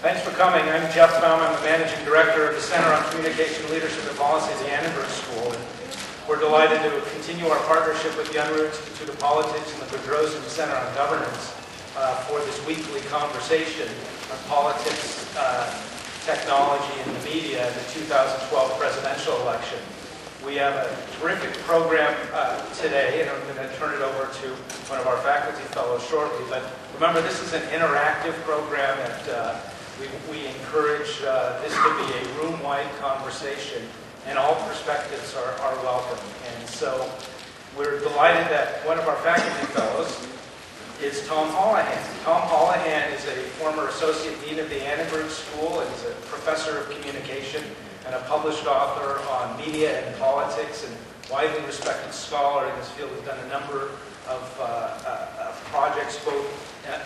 Thanks for coming. I'm Jeff Baum. I'm the Managing Director of the Center on Communication, Leadership, and Policy at the Annenberg School. And we're delighted to continue our partnership with the Unruh Institute of Politics and the Bedrosian Center on Governance for this weekly conversation on politics, technology, and the media in the 2012 presidential election. We have a terrific program today, and I'm going to turn it over to one of our faculty fellows shortly. But remember, this is an interactive program that we encourage this to be a room-wide conversation, and all perspectives are welcome. And so we're delighted that one of our faculty fellows is Tom Hollihan. Tom Hollihan is a former Associate Dean of the Annenberg School and is a professor of communication and a published author on media and politics, and widely respected scholar in this field. Has done a number of projects both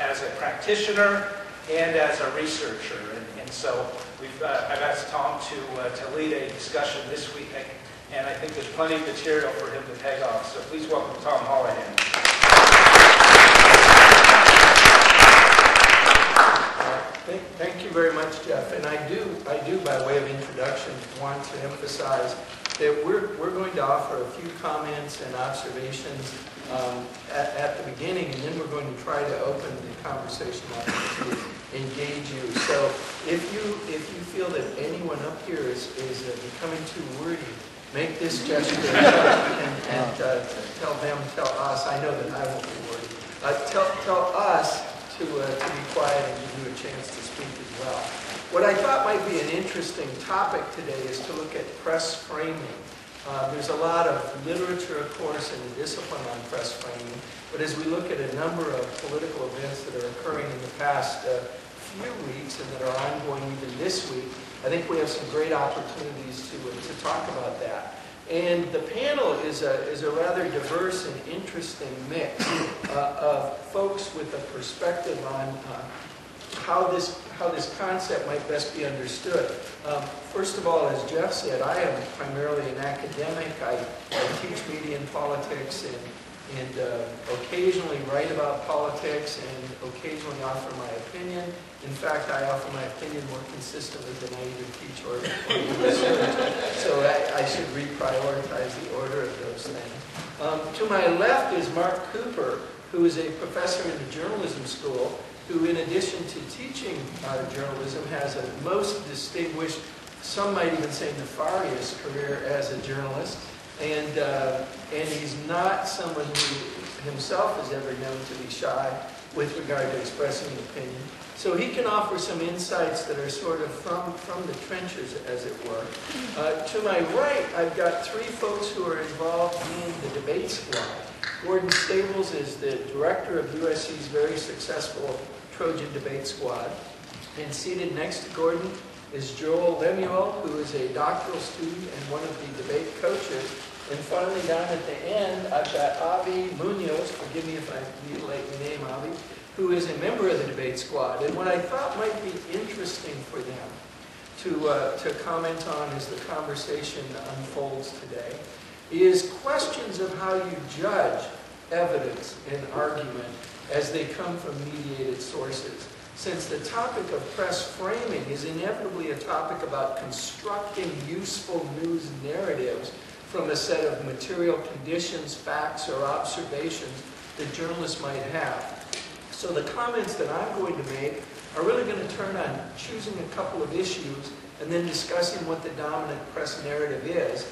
as a practitioner and as a researcher. And so I've asked Tom to lead a discussion this week, and I think there's plenty of material for him to peg off. So please welcome Tom Hollihan. Thank you very much, Jeff. And I do, by way of introduction, want to emphasize that we're going to offer a few comments and observations at the beginning, and then we're going to try to open the conversation up to engage you. So if you feel that anyone up here is becoming too wordy, make this gesture and tell us. I know that I won't be wordy. Tell us to be quiet and give you a chance to speak as well. What I thought might be an interesting topic today is to look at press framing. There's a lot of literature, of course, in the discipline on press framing, but as we look at a number of political events that are occurring in the past few weeks and that are ongoing even this week, I think we have some great opportunities to talk about that. And the panel is a rather diverse and interesting mix of folks with a perspective on how this concept might best be understood. First of all, as Jeff said, I am primarily an academic. I teach media and politics and occasionally write about politics and occasionally offer my opinion. In fact, I offer my opinion more consistently than I either teach or research. So I should reprioritize the order of those things. To my left is Mark Cooper, who is a professor in the journalism school, who in addition to teaching journalism has a most distinguished, some might even say nefarious career as a journalist. And he's not someone who himself is ever known to be shy with regard to expressing an opinion. So he can offer some insights that are sort of from the trenches, as it were. To my right, I've got three folks who are involved in the debate squad. Gordon Stables is the director of USC's very successful Trojan Debate Squad. And seated next to Gordon is Joel Lemuel, who is a doctoral student and one of the debate coaches. And finally, down at the end, I've got Avi Munoz, forgive me if I mutilate your name, Avi, who is a member of the debate squad. And what I thought might be interesting for them to comment on as the conversation unfolds today is questions of how you judge evidence and argument as they come from mediated sources. Since the topic of press framing is inevitably a topic about constructing useful news narratives from a set of material conditions, facts, or observations that journalists might have. So the comments that I'm going to make are really going to turn on choosing a couple of issues and then discussing what the dominant press narrative is.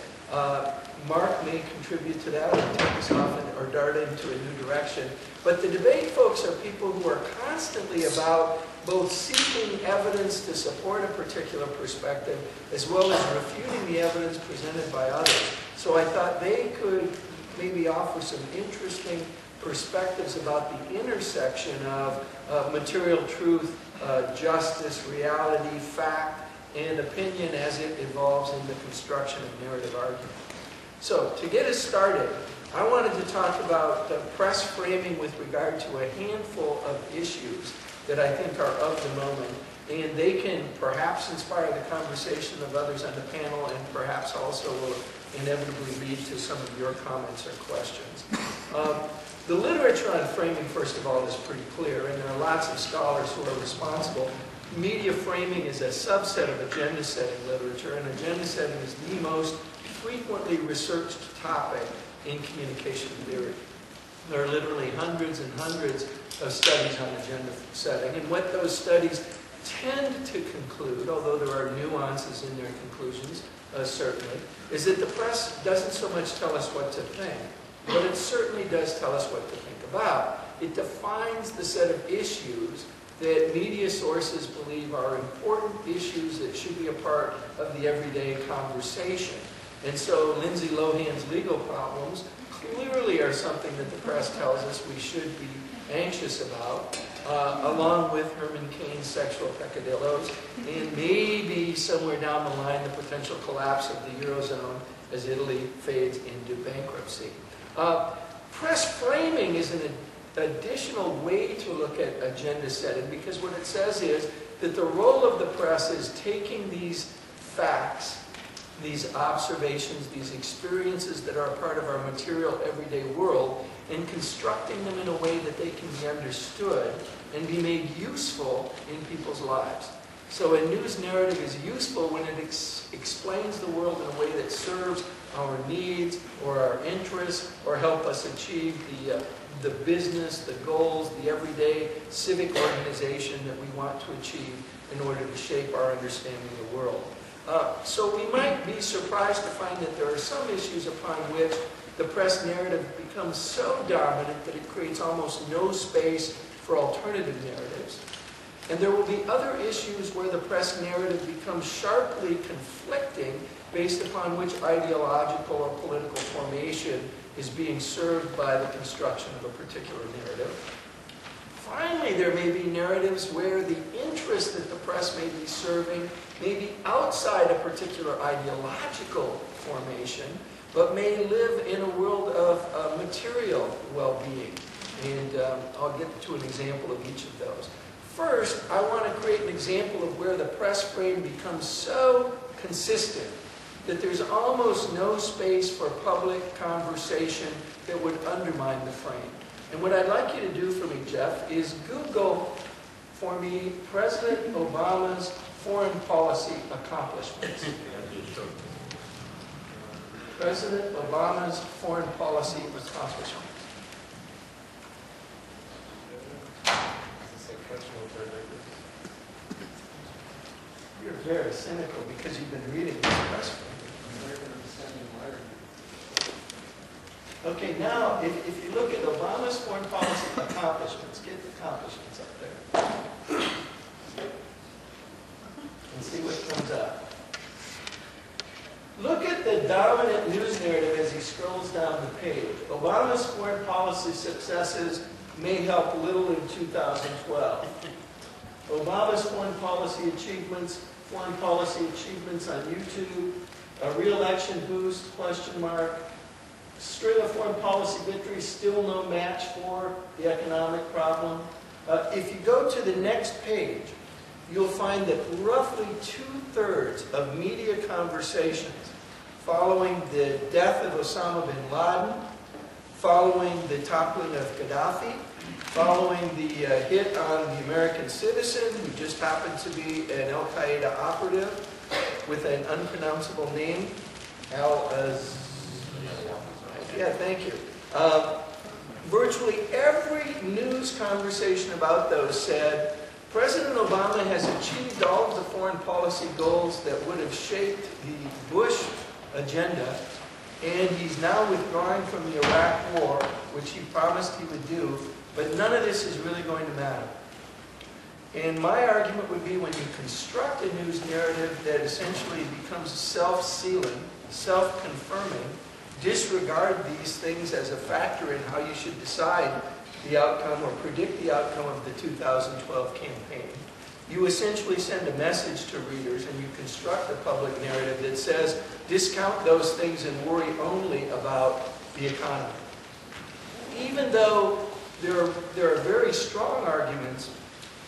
Mark may contribute to that and take us off or dart into a new direction. But the debate folks are people who are constantly about both seeking evidence to support a particular perspective as well as refuting the evidence presented by others. So I thought they could maybe offer some interesting perspectives about the intersection of material truth, justice, reality, fact, and opinion as it evolves in the construction of narrative argument. So, to get us started, I wanted to talk about the press framing with regard to a handful of issues that I think are of the moment, and they can perhaps inspire the conversation of others on the panel and perhaps also will inevitably lead to some of your comments or questions. The literature on framing, first of all, is pretty clear, and there are lots of scholars who are responsible. Media framing is a subset of agenda-setting literature, and agenda-setting is the most frequently researched topic in communication theory. There are literally hundreds and hundreds of studies on agenda setting, and what those studies tend to conclude, although there are nuances in their conclusions, certainly, is that the press doesn't so much tell us what to think, but it certainly does tell us what to think about. It defines the set of issues that media sources believe are important issues that should be a part of the everyday conversation. And so Lindsay Lohan's legal problems clearly are something that the press tells us we should be anxious about, along with Herman Cain's sexual peccadillos, and maybe somewhere down the line the potential collapse of the Eurozone as Italy fades into bankruptcy. Press framing is an additional way to look at agenda setting, because what it says is that the role of the press is taking these facts, these observations, these experiences that are a part of our material everyday world, and constructing them in a way that they can be understood and be made useful in people's lives. So a news narrative is useful when it explains the world in a way that serves our needs or our interests, or help us achieve the business, the goals, the everyday civic organization that we want to achieve in order to shape our understanding of the world. So we might be surprised to find that there are some issues upon which the press narrative becomes so dominant that it creates almost no space for alternative narratives. And there will be other issues where the press narrative becomes sharply conflicting based upon which ideological or political formation is being served by the construction of a particular narrative. Finally, there may be narratives where the interest that the press may be serving may be outside a particular ideological formation, but may live in a world of material well-being. And I'll get to an example of each of those. First, I want to create an example of where the press frame becomes so consistent that there's almost no space for public conversation that would undermine the frame. And what I'd like you to do for me, Jeff, is Google for me President Obama's foreign policy accomplishments. President Obama's foreign policy accomplishments. You're very cynical because you've been reading this press frame. Okay, now, if you look at Obama's foreign policy accomplishments, get the accomplishments up there. And see what comes up. Look at the dominant news narrative as he scrolls down the page. Obama's foreign policy successes may help little in 2012. Obama's foreign policy achievements on YouTube, a re-election boost, ? String of foreign policy victories, still no match for the economic problem. If you go to the next page, you'll find that roughly 2/3 of media conversations following the death of Osama bin Laden, following the toppling of Gaddafi, following the hit on the American citizen who just happened to be an Al-Qaeda operative with an unpronounceable name, yeah, thank you. Virtually every news conversation about those said, President Obama has achieved all of the foreign policy goals that would have shaped the Bush agenda, and he's now withdrawing from the Iraq War, which he promised he would do, but none of this is really going to matter. And my argument would be when you construct a news narrative that essentially becomes self-sealing, self-confirming, disregard these things as a factor in how you should decide the outcome or predict the outcome of the 2012 campaign. You essentially send a message to readers and you construct a public narrative that says, discount those things and worry only about the economy. Even though there are very strong arguments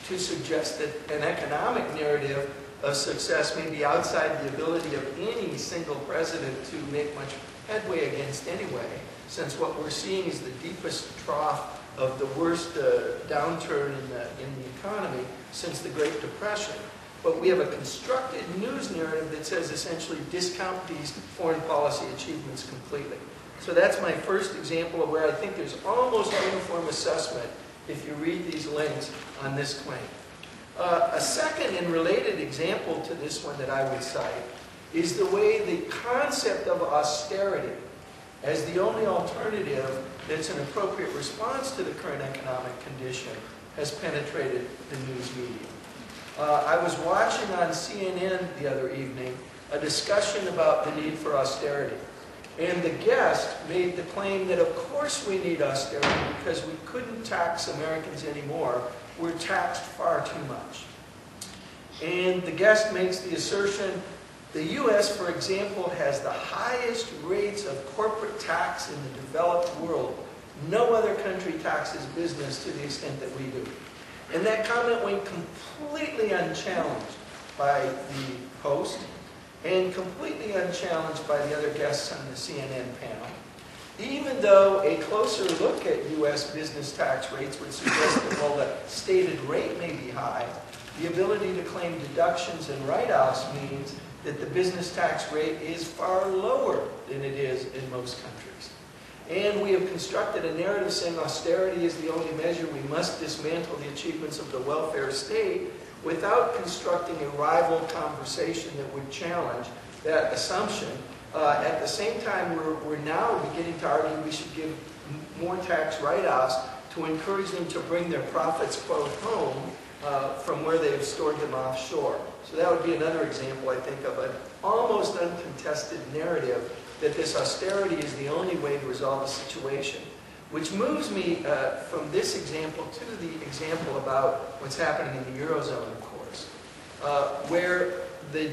to suggest that an economic narrative of success may be outside the ability of any single president to make much headway against anyway, since what we're seeing is the deepest trough of the worst downturn in the economy since the Great Depression. But we have a constructed news narrative that says essentially discount these foreign policy achievements completely. So that's my first example of where I think there's almost uniform assessment if you read these links on this claim. A second and related example to this one that I would cite is the way the concept of austerity as the only alternative that's an appropriate response to the current economic condition has penetrated the news media. I was watching on CNN the other evening a discussion about the need for austerity. And the guest made the claim that of course we need austerity because we couldn't tax Americans anymore. We're taxed far too much. And the guest makes the assertion, the U.S., for example, has the highest rates of corporate tax in the developed world. No other country taxes business to the extent that we do. And that comment went completely unchallenged by the host and completely unchallenged by the other guests on the CNN panel, even though a closer look at U.S. business tax rates would suggest that while the stated rate may be high, the ability to claim deductions and write-offs means that the business tax rate is far lower than it is in most countries. And we have constructed a narrative saying austerity is the only measure. We must dismantle the achievements of the welfare state without constructing a rival conversation that would challenge that assumption. At the same time, we're now beginning to argue we should give more tax write-offs to encourage them to bring their profits, quote, home from where they've stored them offshore. So that would be another example, I think, of an almost uncontested narrative that this austerity is the only way to resolve the situation. Which moves me from this example to the example about what's happening in the Eurozone, of course, where the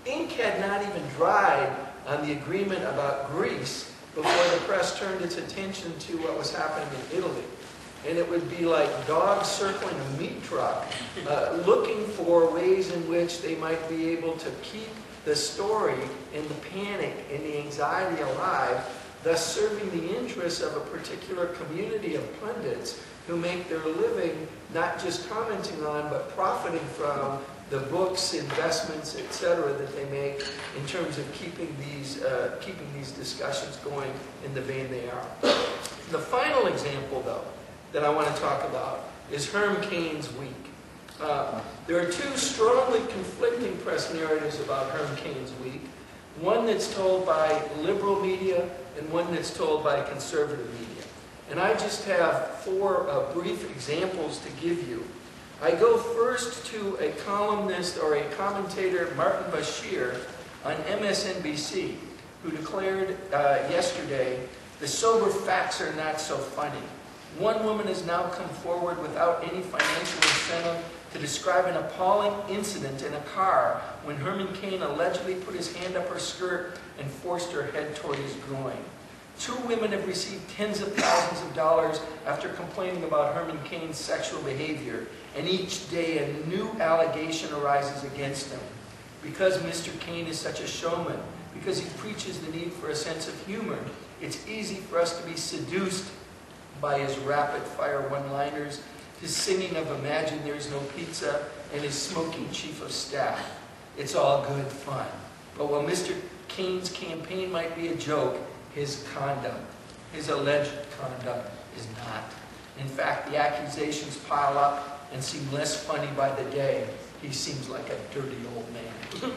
ink had not even dried on the agreement about Greece before the press turned its attention to what was happening in Italy. And it would be like dogs circling a meat truck, looking for ways in which they might be able to keep the story and the panic and the anxiety alive, thus serving the interests of a particular community of pundits who make their living not just commenting on, but profiting from the books, investments, etc. that they make in terms of keeping these discussions going in the vein they are. The final example, though, that I want to talk about is Herm Cain's week. There are two strongly conflicting press narratives about Herm Cain's week. One that's told by liberal media and one that's told by conservative media. And I just have four brief examples to give you. I go first to a columnist or a commentator, Martin Bashir, on MSNBC, who declared yesterday, "The sober facts are not so funny. One woman has now come forward without any financial incentive to describe an appalling incident in a car when Herman Cain allegedly put his hand up her skirt and forced her head toward his groin. Two women have received tens of thousands of dollars after complaining about Herman Cain's sexual behavior, and each day a new allegation arises against him. Because Mr. Cain is such a showman, because he preaches the need for a sense of humor, it's easy for us to be seduced by his rapid-fire one-liners, his singing of Imagine There's No Pizza, and his smoking chief of staff. It's all good fun. But while Mr. Cain's campaign might be a joke, his conduct, his alleged conduct, is not. In fact, the accusations pile up and seem less funny by the day. He seems like a dirty old man."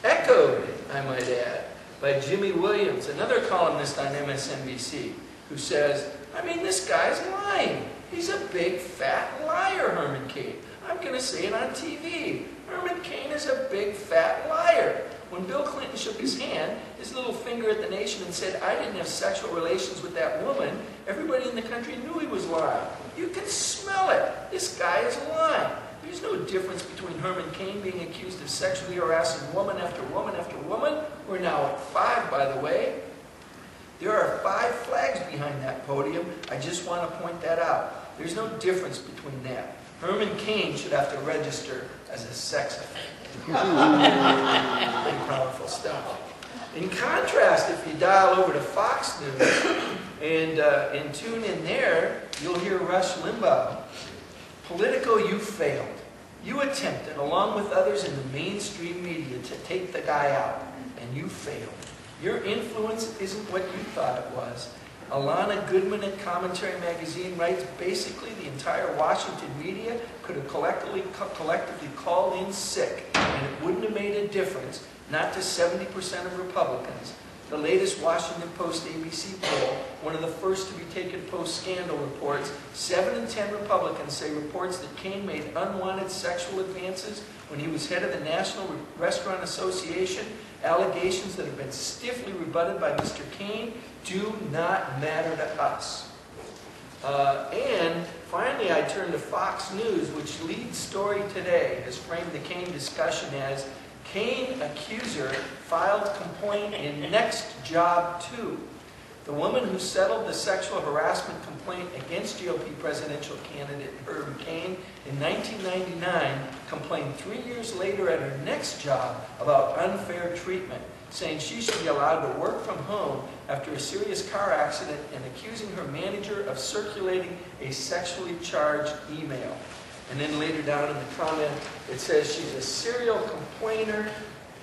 Echoed, I might add, by Jimmy Williams, another columnist on MSNBC, who says, "I mean, this guy's lying. He's a big, fat liar, Herman Cain. I'm going to say it on TV. Herman Cain is a big, fat liar. When Bill Clinton shook his hand, his little finger at the nation and said, 'I didn't have sexual relations with that woman,' everybody in the country knew he was lying. You can smell it. This guy is lying. There's no difference between Herman Cain being accused of sexually harassing woman after woman after woman. We're now at 5, by the way. There are 5 flags behind that podium. I just want to point that out. There's no difference between that. Herman Cain should have to register as a sex offender. Pretty powerful stuff. In contrast, if you dial over to Fox News and tune in there, you'll hear Rush Limbaugh. Politico, you failed. You attempted, along with others in the mainstream media, to take the guy out, and you failed. Your influence isn't what you thought it was. Alana Goodman at Commentary Magazine writes, basically the entire Washington media could have collectively called in sick, and it wouldn't have made a difference, not to 70% of Republicans. The latest Washington Post ABC poll, one of the first to be taken post-scandal, reports 7 in 10 Republicans say reports that Cain made unwanted sexual advances when he was head of the National Restaurant Association, allegations that have been stiffly rebutted by Mr. Cain, do not matter to us. And finally, I turn to Fox News, which lead story today has framed the Cain discussion as Cain accuser filed complaint in Next Job 2. The woman who settled the sexual harassment complaint against GOP presidential candidate Herb Cain in 1999 complained 3 years later at her next job about unfair treatment, saying she should be allowed to work from home after a serious car accident and accusing her manager of circulating a sexually charged email. And then later down in the comment, it says she's a serial complainer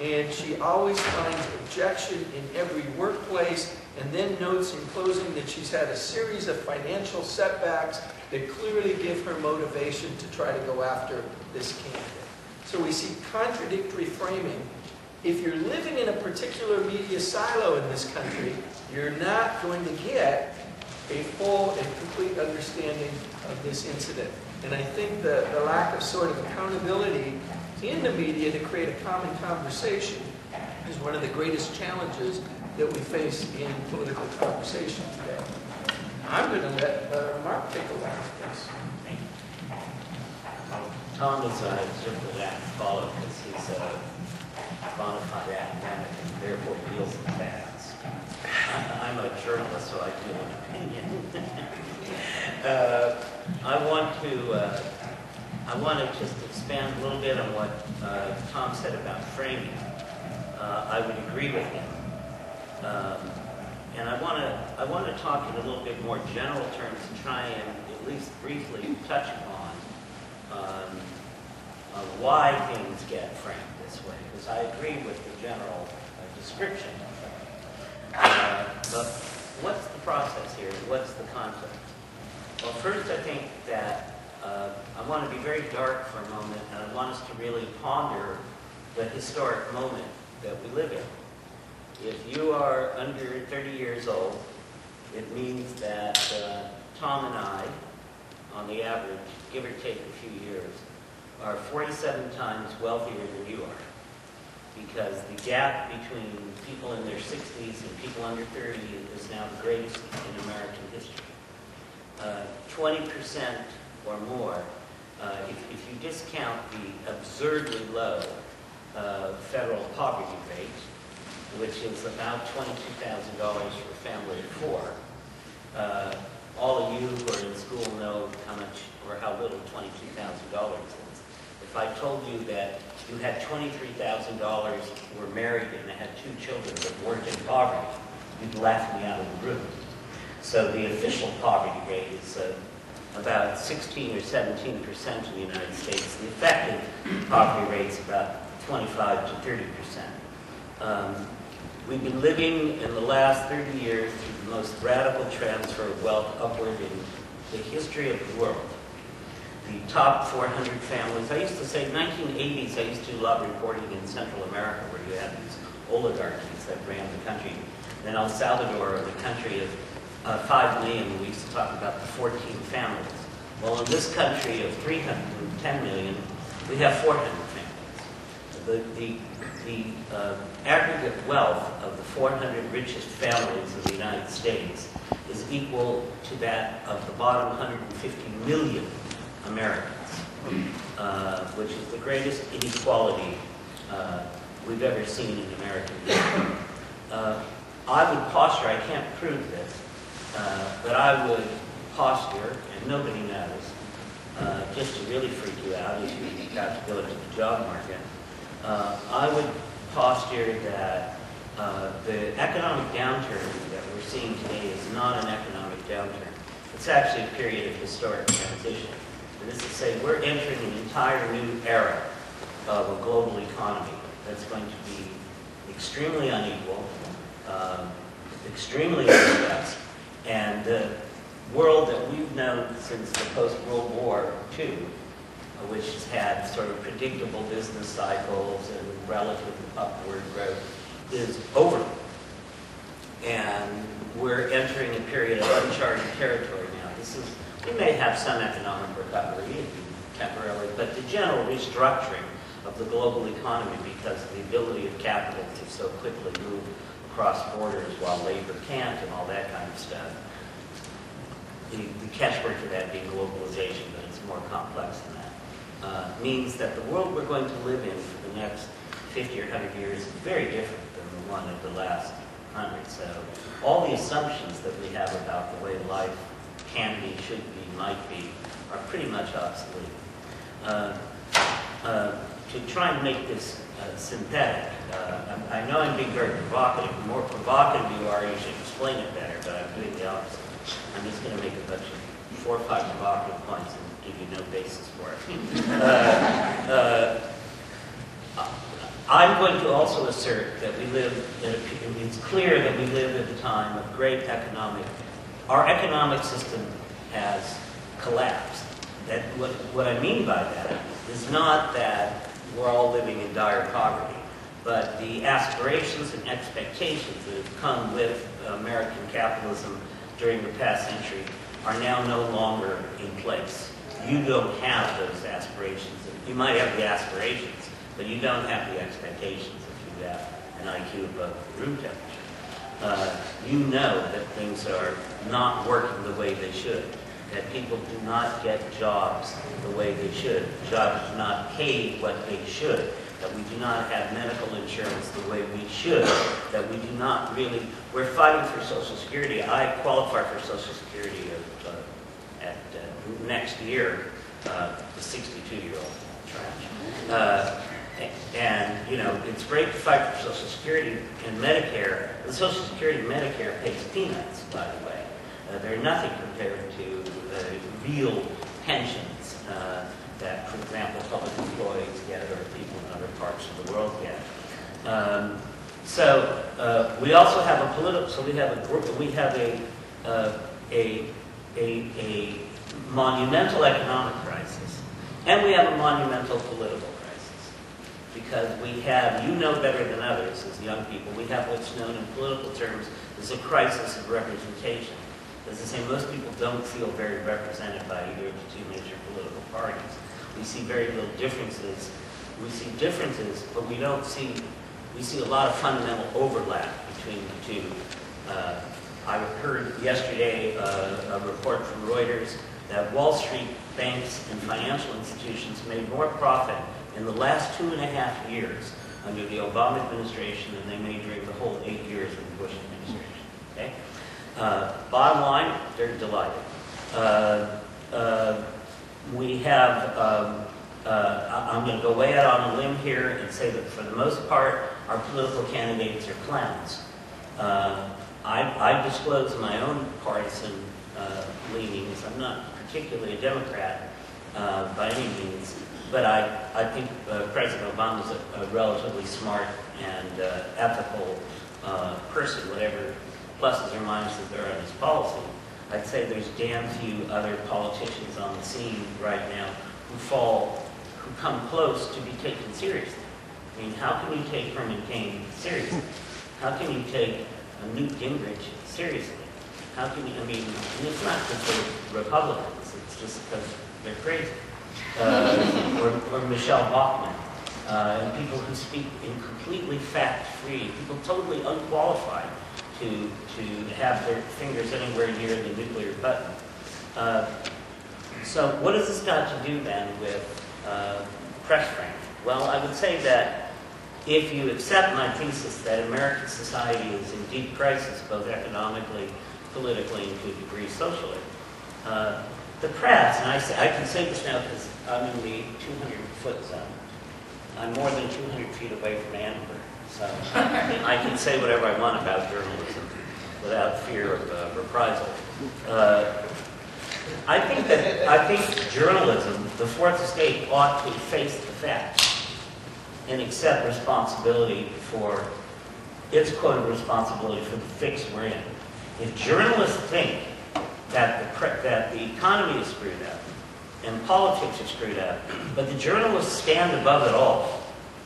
and she always finds objection in every workplace, and then notes in closing that she's had a series of financial setbacks that clearly give her motivation to try to go after this candidate. So we see contradictory framing. If you're living in a particular media silo in this country, you're not going to get a full and complete understanding of this incident. And I think the lack of sort of accountability in the media to create a common conversation is one of the greatest challenges that we face in political conversation today. I'm going to let Mark take a look at this. Tom is simply that follow because he's a bona fide academic and therefore deals with facts. I'm a journalist, so I do an opinion. I want to just expand a little bit on what Tom said about framing. I would agree with him. And I want to talk in a little bit more general terms and try and at least briefly touch upon why things get framed this way, because I agree with the general description of it. But what's the process here? What's the context? Well, first I think that I want to be very dark for a moment, and I want us to really ponder the historic moment that we live in. If you are under 30 years old, it means that Tom and I, on the average, give or take a few years, are 47 times wealthier than you are. Because the gap between people in their 60s and people under 30 is now the greatest in American history. 20% or more, if you discount the absurdly low federal poverty rate, which is about $22,000 for a family of four. All of you who are in school know how much or how little $22,000 is. If I told you that you had $23,000, were married, and had 2 children but weren't in poverty, you'd laugh me out of the room. So the official poverty rate is about 16 or 17% in the United States. The effective poverty rate is about 25 to 30%. We've been living in the last 30 years through the most radical transfer of wealth upward in the history of the world. The top 400 families, I used to say, 1980s, I used to do a lot of reporting in Central America where you had these oligarchies that ran the country. Then El Salvador, the country of 5 million, we used to talk about the 14 families. Well, in this country of 310 million, we have 400 families. The aggregate wealth of the 400 richest families of the United States is equal to that of the bottom 150 million Americans, which is the greatest inequality we've ever seen in American history. I would posture, I can't prove this, but I would posture, and nobody knows, just to really freak you out as you have to go into the job market, I would posture that the economic downturn that we're seeing today is not an economic downturn. It's actually a period of historic transition. That is to say, we're entering an entire new era of a global economy that's going to be extremely unequal, extremely unjust, and the world that we've known since the post-World War II, which has had sort of predictable business cycles and relative upward growth, is over. And we're entering a period of uncharted territory now. We may have some economic recovery temporarily, but the general restructuring of the global economy because of the ability of capital to so quickly move across borders while labor can't and all that kind of stuff. The catchword for that being globalization, but it's more complex than that, means that the world we're going to live in for the next 50 or 100 years is very different than the one of the last 100. So all the assumptions that we have about the way life can be, should be, might be, are pretty much obsolete. To try and make this synthetic, I know I'm being very provocative. The more provocative you are, you should explain it better, but I'm doing the opposite. I'm just going to make a bunch of 4 or 5 provocative points and give you no basis for it. I'm going to also assert that we live in a, it's clear that we live at a time of great our economic system has collapsed. That what I mean by that is not that we're all living in dire poverty, but the aspirations and expectations that have come with American capitalism during the past century are now no longer in place. You don't have those aspirations. You might have the aspirations, but you don't have the expectations if you have an IQ above room temperature. You know that things are not working the way they should, that people do not get jobs the way they should, jobs do not pay what they should, that we do not have medical insurance the way we should, that we do not really, we're fighting for Social Security. I qualify for Social Security next year, the 62-year-old trash. And, you know, it's great to fight for Social Security and Medicare. The Social Security and Medicare pays peanuts, by the way. They're nothing compared to real pensions that, for example, public employees get or people in other parts of the world get. We also have a political. So we have a monumental economic crisis, and we have a monumental political crisis, because we have, you know better than others as young people, we have what's known in political terms as a crisis of representation. As I say, most people don't feel very represented by either of the 2 major political parties. We see very little differences. We see differences, but we see a lot of fundamental overlap between the two. I heard yesterday a report from Reuters that Wall Street banks and financial institutions made more profit in the last 2.5 years under the Obama administration than they made during the whole 8 years of the Bush administration. Okay? Bottom line, they're delighted. We have, I'm going to go way out on a limb here and say that for the most part, our political candidates are clowns. I disclose my own partisan leanings. I'm not particularly a Democrat by any means, but I think President Obama is a relatively smart and ethical person, whatever pluses or minuses there are in his policy. I'd say there's damn few other politicians on the scene right now who come close to be taken seriously. I mean, how can you take Herman Cain seriously? How can you take Newt Gingrich seriously? How can you, I mean, and it's not because they're Republicans, it's just because they're crazy. Or Michelle Bachmann, and people who speak in completely fact-free, people totally unqualified to have their fingers anywhere near the nuclear button. So what has this got to do then with press freedom? Well, I would say that if you accept my thesis that American society is in deep crisis, both economically, politically, and to a degree socially, The press, and I can say this now because I'm in the 200-foot zone. I'm more than 200 feet away from Annenberg, so I can say whatever I want about journalism without fear of reprisal. I think journalism, the fourth estate, ought to face the facts and accept responsibility for its quota of responsibility for the fix we're in. If journalists think that the economy is screwed up and politics are screwed up, but the journalists stand above it all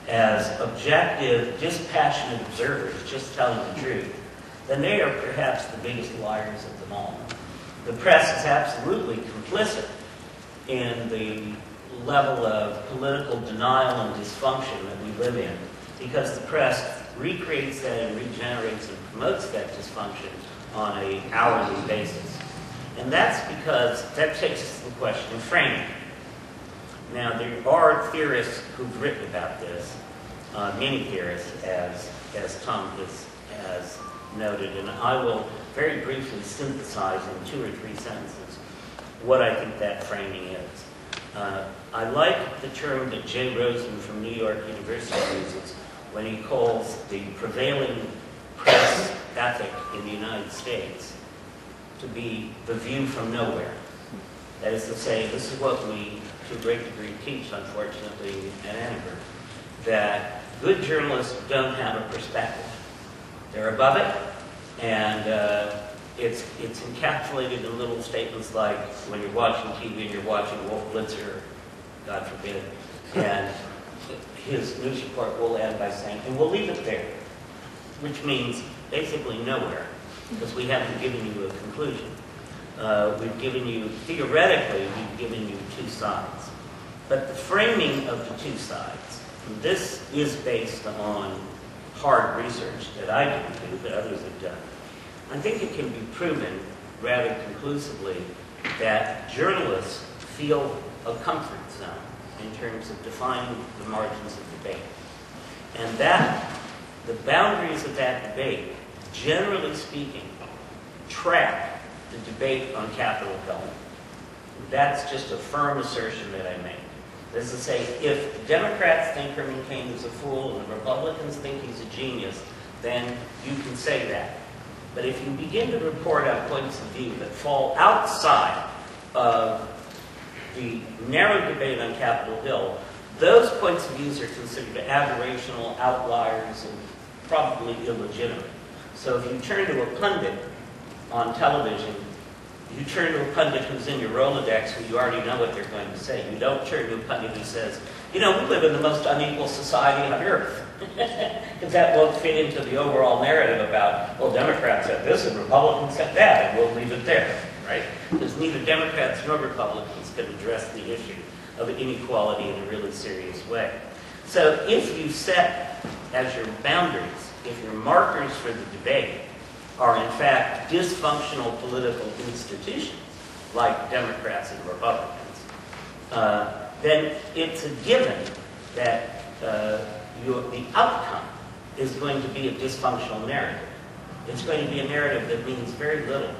as objective, dispassionate observers just telling the truth, then they are perhaps the biggest liars of them all. The press is absolutely complicit in the level of political denial and dysfunction that we live in, because the press recreates that and regenerates and promotes that dysfunction on an hourly basis. And that's because that takes us to the question of framing. Now, there are theorists who've written about this, many theorists, as Tom has noted, and I will very briefly synthesize in 2 or 3 sentences what I think that framing is. I like the term that Jay Rosen from New York University uses when he calls the prevailing press ethic in the United States to be the view from nowhere. That is to say, this is what we, to a great degree, teach, unfortunately, at Annenberg, that good journalists don't have a perspective. They're above it, and it's encapsulated in little statements like when you're watching TV and you're watching Wolf Blitzer, God forbid, and his news report will end by saying, and we'll leave it there, which means basically nowhere, because we haven't given you a conclusion. We've given you, theoretically, we've given you 2 sides. But the framing of the 2 sides, and this is based on hard research that I didn't do, but others have done. I think it can be proven rather conclusively that journalists feel a comfort zone in terms of defining the margins of debate. And that, the boundaries of that debate, generally speaking, track the debate on Capitol Hill. That's just a firm assertion that I make. That is to say, if the Democrats think Herman Cain is a fool and the Republicans think he's a genius, then you can say that. But if you begin to report on points of view that fall outside of the narrow debate on Capitol Hill, those points of view are considered aberrational, outliers, and probably illegitimate. So if you turn to a pundit on television, you turn to a pundit who's in your Rolodex who you already know what they're going to say. You don't turn to a pundit who says, you know, we live in the most unequal society on earth. Because that won't fit into the overall narrative about, well, Democrats said this and Republicans said that, and we'll leave it there, right? Because neither Democrats nor Republicans can address the issue of inequality in a really serious way. So if you set as your boundaries, if your markers for the debate are in fact dysfunctional political institutions like Democrats and Republicans, then it's a given that the outcome is going to be a dysfunctional narrative. It's going to be a narrative that means very little,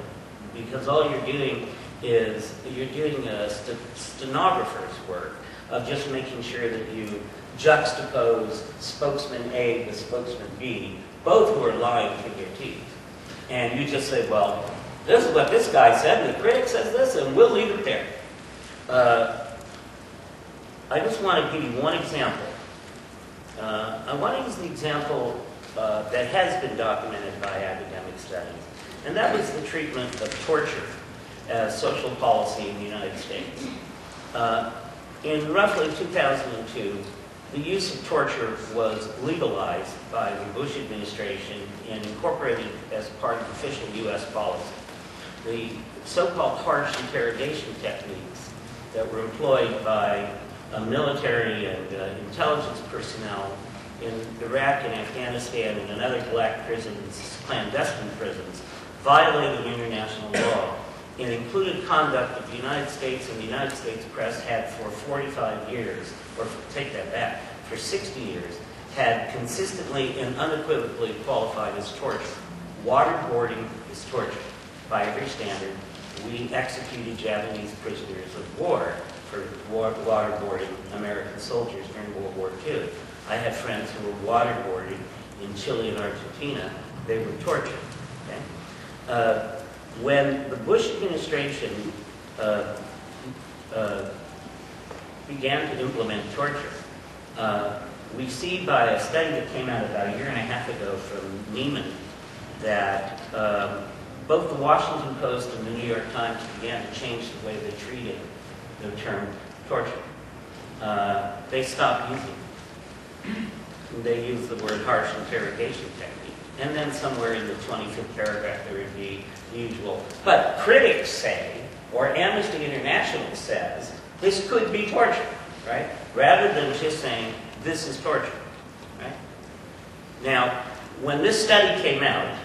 because all you're doing is you're doing a stenographer's work of just making sure that you juxtapose spokesman A with spokesman B, both who are lying through their teeth. And you just say, well, this is what this guy said, and the critic says this, and we'll leave it there. I just want to give you one example. I want to use the example that has been documented by academic studies, and that was the treatment of torture as social policy in the United States. In roughly 2002, the use of torture was legalized by the Bush administration and incorporated as part of official U.S. policy. The so-called harsh interrogation techniques that were employed by military and intelligence personnel in Iraq and Afghanistan and in other black prisons, clandestine prisons, violated international law and included conduct that the United States and the United States press had for 45 years, or take that back, for 60 years, had consistently and unequivocally qualified as torture. Waterboarding is torture by every standard, we executed Japanese prisoners of war for waterboarding American soldiers during World War II. I had friends who were waterboarded in Chile and Argentina. They were tortured. Okay? When the Bush administration began to implement torture, we see by a study that came out about a year and a half ago from Neiman that both the Washington Post and the New York Times began to change the way they treated the term torture. They stopped using it. They used the word harsh interrogation technique. And then somewhere in the 25th paragraph there would be the usual. But critics say, or Amnesty International says, this could be torture, right? Rather than just saying, this is torture, right? Now, when this study came out,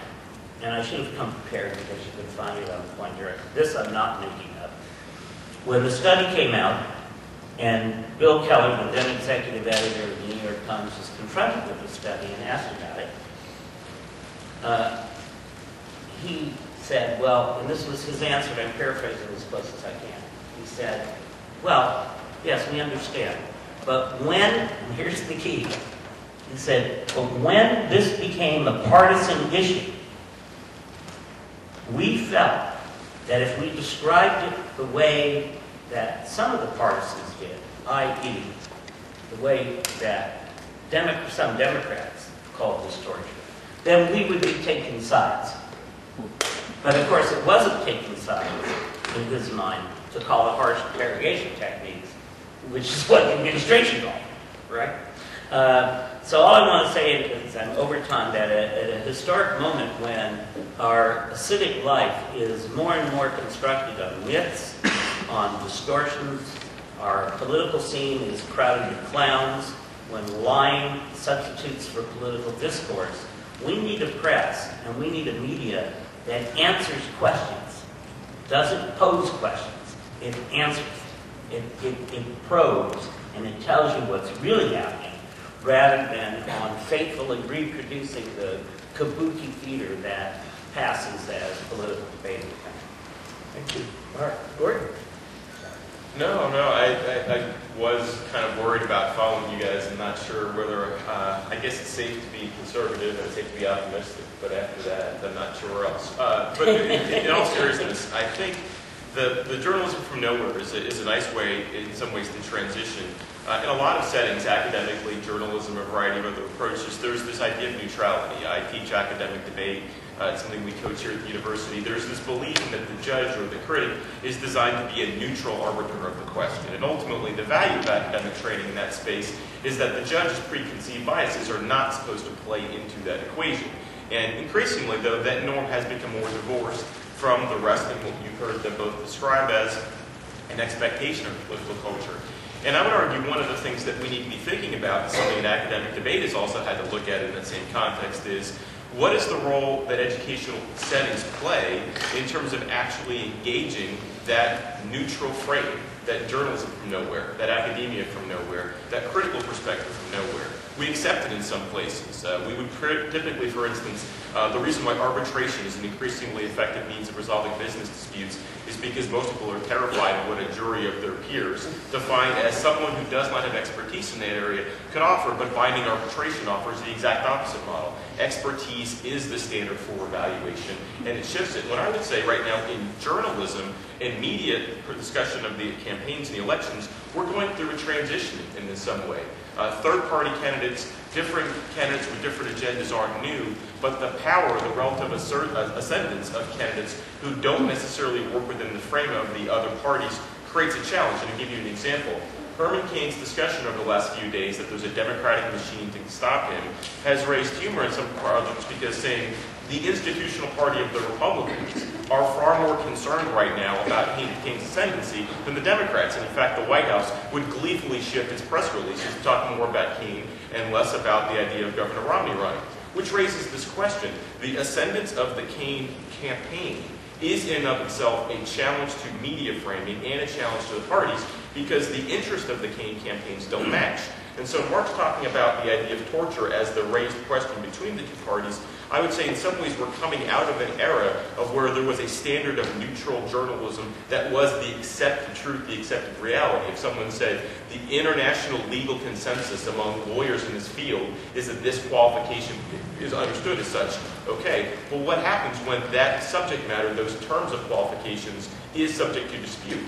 and I should have come prepared because you could find it on the point here. This I'm not making up. When the study came out, and Bill Keller, the then executive editor of the New York Times, was confronted with the study and asked about it, he said, well, and this was his answer, and I'm paraphrasing as close as I can. He said, well, yes, we understand. But when, and here's the key, he said, but when this became a partisan issue, we felt that if we described it the way that some of the partisans did, i.e., the way that some Democrats called this torture, then we would be taking sides. But of course, it wasn't taking sides, in his mind, to call it harsh interrogation techniques, which is what the administration called it, right? So all I want to say is, I'm over time, that at a historic moment when our civic life is more and more constructed of myths, on distortions, our political scene is crowded with clowns, when lying substitutes for political discourse, we need a press and we need a media that answers questions, doesn't pose questions, it answers, it probes, and it tells you what's really happening, rather than on faithfully reproducing the kabuki theater that passes as political debate in the country. Thank you. Mark. Gordon? No, I was kind of worried about following you guys and not sure whether, I guess it's safe to be conservative and it's safe to be optimistic, but after that, I'm not sure where else. But in all seriousness, I think the journalism from nowhere is a nice way, in some ways, to transition. In a lot of settings, academically, journalism, a variety of other approaches, there's this idea of neutrality. I teach academic debate. It's something we coach here at the university. There's this belief that the judge or the critic is designed to be a neutral arbiter of the question. And ultimately, the value of academic training in that space is that the judge's preconceived biases are not supposed to play into that equation. And increasingly, though, that norm has become more divorced from the rest of what you've heard them both describe as an expectation of political culture. And I would argue one of the things that we need to be thinking about, and something that academic debate has also had to look at in that same context, is what is the role that educational settings play in terms of actually engaging that neutral frame, that journalism from nowhere, that academia from nowhere, that critical perspective from nowhere? We accept it in some places. We would typically, for instance, the reason why arbitration is an increasingly effective means of resolving business disputes is because most people are terrified of what a jury of their peers define as someone who does not have expertise in that area could offer, but binding arbitration offers the exact opposite model. Expertise is the standard for evaluation, and it shifts it. What I would say right now in journalism and media for discussion of the campaigns and the elections, we're going through a transition in some way. Third-party candidates, different candidates with different agendas aren't new, but the power, the relative ascendance of candidates who don't necessarily work within the frame of the other parties creates a challenge. And to give you an example, Herman Cain's discussion over the last few days that there's a democratic machine to stop him has raised humor in some parlance because saying the institutional party of the Republicans are far more concerned right now about Cain's ascendancy than the Democrats. And in fact, the White House would gleefully shift its press releases to talk more about Cain and less about the idea of Governor Romney running. Which raises this question. The ascendance of the Cain campaign is in and of itself a challenge to media framing and a challenge to the parties because the interest of the Cain campaigns don't match. And so Mark's talking about the idea of torture as the raised question between the two parties. I would say in some ways we're coming out of an era of where there was a standard of neutral journalism that was the accepted truth, the accepted reality. If someone said the international legal consensus among lawyers in this field is that this qualification is understood as such, okay, well what happens when that subject matter, those terms of qualifications, is subject to dispute?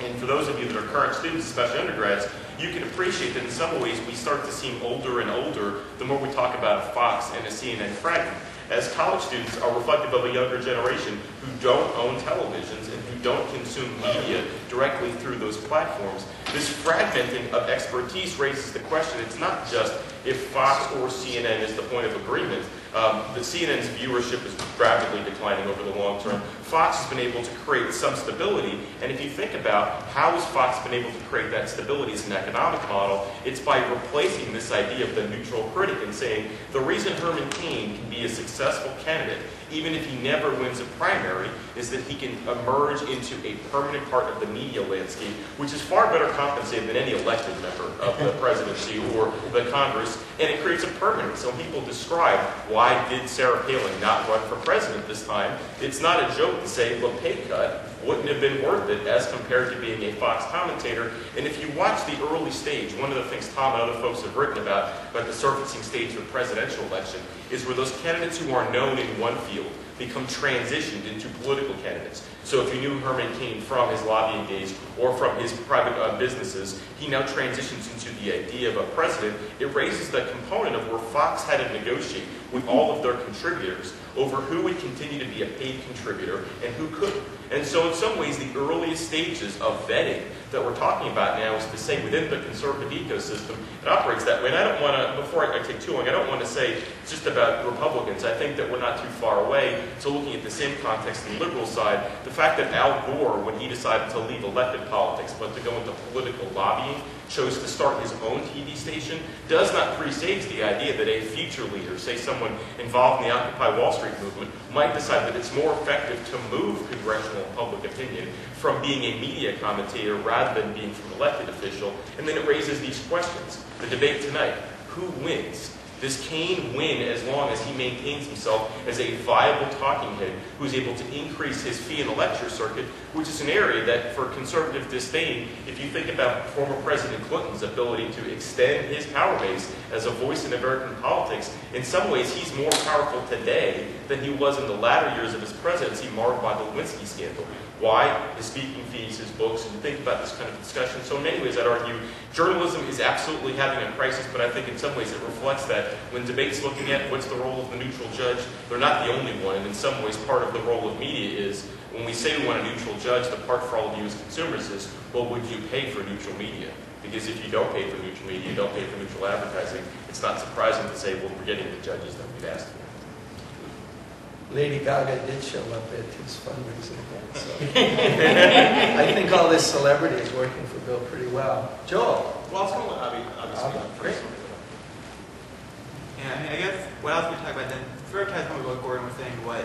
And for those of you that are current students, especially undergrads, you can appreciate that in some ways we start to seem older and older the more we talk about a Fox and a CNN fragment. As college students are reflective of a younger generation who don't own televisions and who don't consume media directly through those platforms, this fragmenting of expertise raises the question, it's not just if Fox or CNN is the point of agreement. The CNN's viewership is rapidly declining over the long term. Fox has been able to create some stability, and if you think about how has Fox been able to create that stability as an economic model, it's by replacing this idea of the neutral critic and saying the reason Herman Cain can be a successful candidate, even if he never wins a primary, is that he can emerge into a permanent part of the media landscape, which is far better compensated than any elected member of the presidency or the Congress, and it creates a permanence. So when people describe why did Sarah Palin not run for president this time, it's not a joke to say the pay cut wouldn't have been worth it as compared to being a Fox commentator. And if you watch the early stage, one of the things Tom and other folks have written about the surfacing stage of the presidential election, is where those candidates who are known in one field become transitioned into political candidates. So if you knew Herman Cain from his lobbying days or from his private businesses, he now transitions into the idea of a president. It raises the component of where Fox had to negotiate with all of their contributors over who would continue to be a paid contributor and who couldn't. And so in some ways, the earliest stages of vetting that we're talking about now is to say within the conservative ecosystem, it operates that way. And I don't want to, before I take too long, I don't want to say it's just about Republicans. I think that we're not too far away. So looking at the same context in the liberal side, the fact that Al Gore, when he decided to leave elected politics but to go into political lobbying, chose to start his own TV station, does not presage the idea that a future leader, say someone involved in the Occupy Wall Street movement, might decide that it's more effective to move congressional public opinion from being a media commentator rather than being from an elected official. And then it raises these questions. The debate tonight, who wins? Does Cain win as long as he maintains himself as a viable talking head who's able to increase his fee in the lecture circuit, which is an area that, for conservative disdain, if you think about former President Clinton's ability to extend his power base as a voice in American politics, in some ways he's more powerful today than he was in the latter years of his presidency, marred by the Lewinsky scandal. Why? His speaking fees, his books, and you think about this kind of discussion. So in many ways, I'd argue journalism is absolutely having a crisis, but I think in some ways it reflects that. When debate's looking at what's the role of the neutral judge, they're not the only one, and in some ways part of the role of media is, when we say we want a neutral judge, the part for all of you as consumers is, well, would you pay for neutral media? Because if you don't pay for neutral media, you don't pay for neutral advertising, it's not surprising to say, well, we're getting the judges that we've asked for. Lady Gaga did show up at his fundraising event, so I think all this celebrity is working for Bill pretty well. Joel? Well, it's going to obviously Great. Yeah, I guess what else we talk about then, sort of ties in with what Gordon was saying, what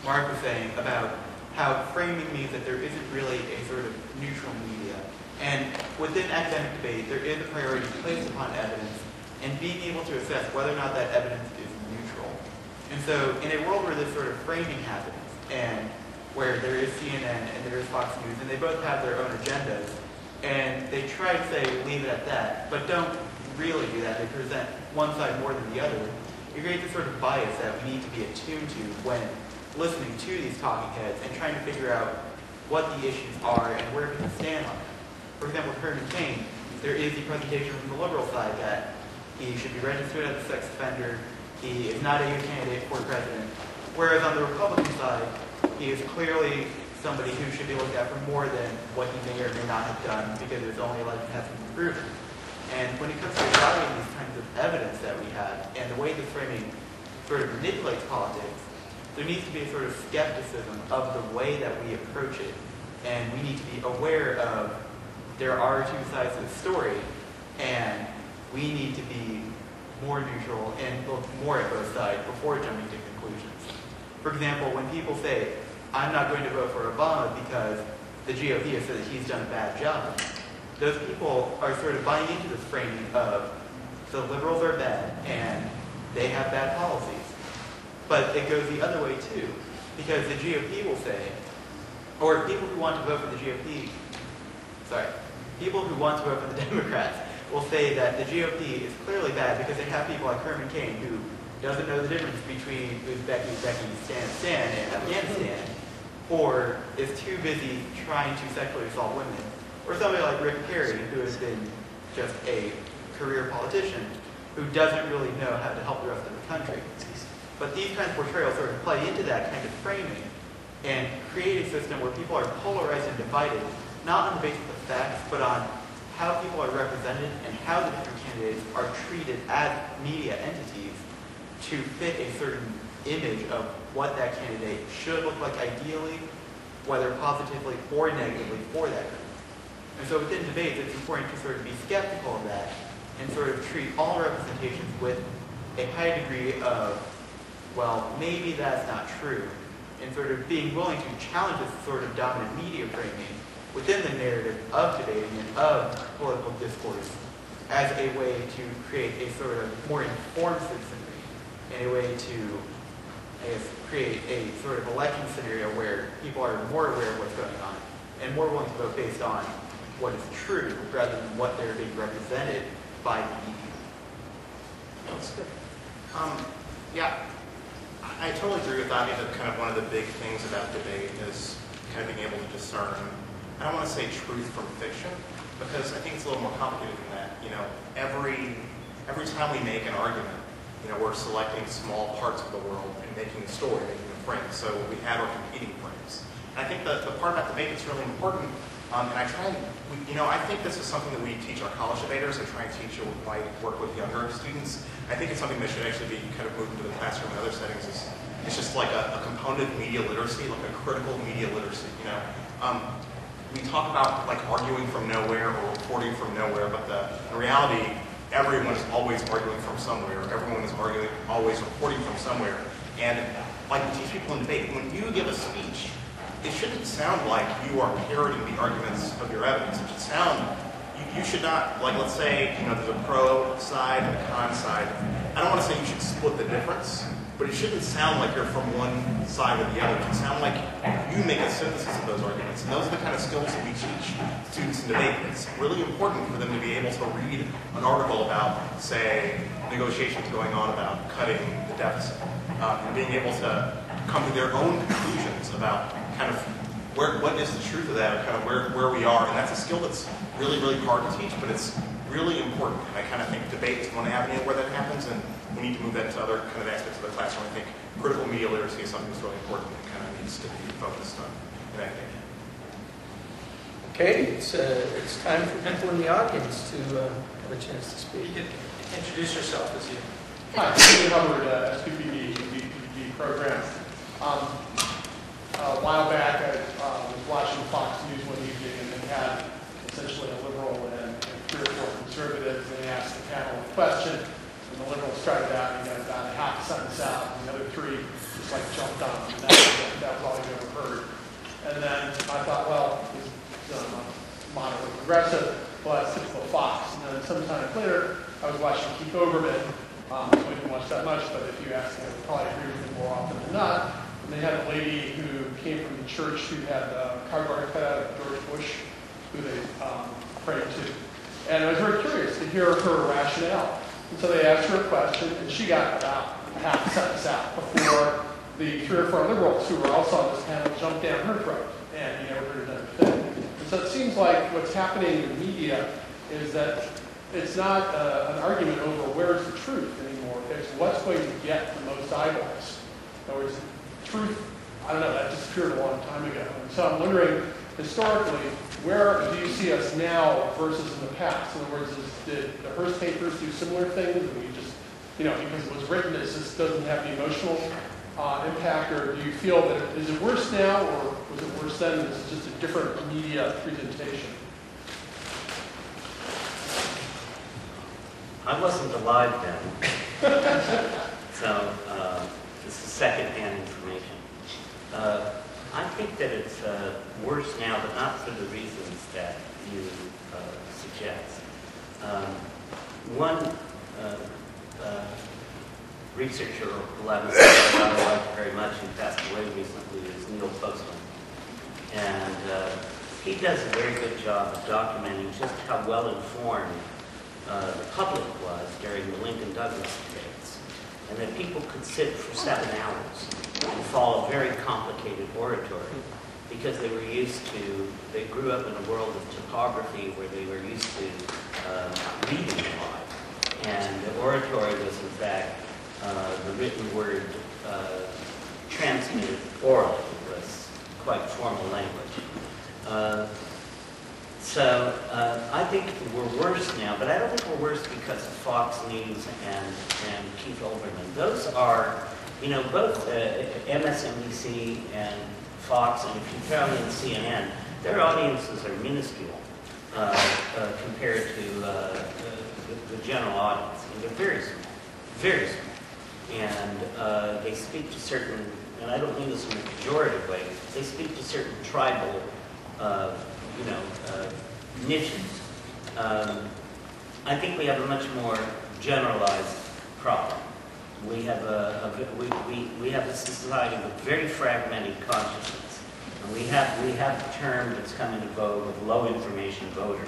Mark was saying about how framing means that there isn't really a sort of neutral media. And within academic debate, there is a priority placed upon evidence and being able to assess whether or not that evidence is neutral. And so in a world where this sort of framing happens, and where there is CNN and there is Fox News, and they both have their own agendas, and they try to say, leave it at that, but don't really do that. They present one side more than the other. It creates a sort of bias that we need to be attuned to when listening to these talking heads and trying to figure out what the issues are and where people stand on them. For example, with Herman Cain, there is the presentation from the liberal side that he should be registered as a sex offender, he is not a good candidate for president, whereas on the Republican side, he is clearly somebody who should be looked at for more than what he may or may not have done because there's only alleged has been proven. And when it comes to evaluating these kinds of evidence that we have and the way the framing sort of manipulates politics, there needs to be a sort of skepticism of the way that we approach it. And we need to be aware of there are two sides to the story, and we need to be more neutral and look more at both sides before jumping to conclusions. For example, when people say, I'm not going to vote for Obama because the GOP has said that he's done a bad job, those people are sort of buying into this framing of the liberals are bad and they have bad policies. But it goes the other way too, because the GOP will say, or people who want to vote for the GOP, people who want to vote for the Democrats will say that the GOP is clearly bad because they have people like Herman Cain who doesn't know the difference between Uzbeki, Stan, and Afghanistan, or is too busy trying to sexually assault women, or somebody like Rick Perry, who has been just a career politician who doesn't really know how to help the rest of the country. But these kinds of portrayals sort of play into that kind of framing and create a system where people are polarized and divided, not on the basis of facts, but on how people are represented and how the different candidates are treated as media entities to fit a certain image of what that candidate should look like ideally, whether positively or negatively for that group. And so within debates, it's important to sort of be skeptical of that and sort of treat all representations with a high degree of, well, maybe that's not true, and sort of being willing to challenge this sort of dominant media framing within the narrative of debating and of political discourse as a way to create a sort of more informed citizenry and a way to, I guess, create a sort of election scenario where people are more aware of what's going on and more willing to vote based on what is true rather than what they're being represented by the media. That's good. Yeah, I totally agree with Avi that kind of one of the big things about debate is kind of being able to discern, I don't want to say truth from fiction, because I think it's a little more complicated than that. You know, every time we make an argument, you know, we're selecting small parts of the world and making a story, making a frame. So we have our competing frames. And I think the part about debate that's really important, and I try and, I think this is something that we teach our college debaters. I try and teach it when I work with younger students. I think it's something that should actually be kind of moved into the classroom in other settings. It's just like a component of media literacy, like a critical media literacy, you know. We talk about like arguing from nowhere or reporting from nowhere, but in reality, everyone is always arguing from somewhere. Everyone is always reporting from somewhere. And like we teach people in debate, when you give a speech, it shouldn't sound like you are parroting the arguments of your evidence. It should sound, you should not, like let's say, there's a pro side and a con side. I don't want to say you should split the difference, but it shouldn't sound like you're from one side or the other. It should sound like you make a synthesis of those arguments. And those are the kind of skills that we teach students in debate. It's really important for them to be able to read an article about, say, negotiations going on about cutting the deficit, and being able to come to their own conclusions about kind of what is the truth of that, or kind of where we are. And that's a skill that's really, really hard to teach, but it's really important. And I kind of think debate is one avenue where that happens, and we need to move that to other kind of aspects of the classroom. I think critical media literacy is something that's really important and kind of needs to be focused on in academia. Okay, it's time for people in the audience to have a chance to speak. Introduce yourself as you. Hi, I'm Steve Hubbard, SPPD program. A while back, I was watching Fox News one evening, and they had essentially a liberal and 3 or 4 conservatives, and they asked the panel a question, and the liberal started out, and he got about a half sentence out, and the other 3 just like jumped on him, and that was all you ever heard. And then I thought, well, he's moderately progressive, well, that's typical Fox. And then sometime later, I was watching Keith Olbermann. I didn't watch that much, but if you ask him, I would probably agree with him more often than not. And they had a lady who came from the church who had cardboard cut out of George Bush, who they prayed to. And I was very curious to hear her rationale. And so they asked her a question, and she got about half a sentence out before the 3 or 4 liberals who were also on this panel jumped down her throat, and you never heard another thing. And so it seems like what's happening in the media is that it's not an argument over where's the truth anymore. It's what's going to get the most eyeballs. In other words, truth, I don't know, that disappeared a long time ago. And so I'm wondering, historically, where do you see us now versus in the past? In other words, did the Hearst papers do similar things? And we just, because it was written, it just doesn't have the emotional impact, or do you feel that is it worse now, or was it worse then? This is just a different media presentation. I wasn't alive then, so this is secondhand information. I think that it's worse now, but not for the reasons that you suggest. One researcher who I like very much, who passed away recently, is Neil Postman. And he does a very good job of documenting just how well informed the public was during the Lincoln-Douglas debates. And that people could sit for 7 hours and follow very complicated oratory because they were used to, they grew up in a world of topography where they were used to reading a lot. And the oratory was, in fact, the written word transmitted orally. It was quite formal language. I think we're worse now, but I don't think we're worse because of Fox News and Keith Olbermann. Those are, you know, both MSNBC and Fox, and if you throw in CNN, their audiences are minuscule compared to the general audience. And they're very small, very small. And they speak to certain, and I don't mean this in a pejorative way, they speak to certain tribal, niches. I think we have a much more generalized problem. We have we have a society with very fragmented consciousness, and we have a term that's come into vogue of low information voter.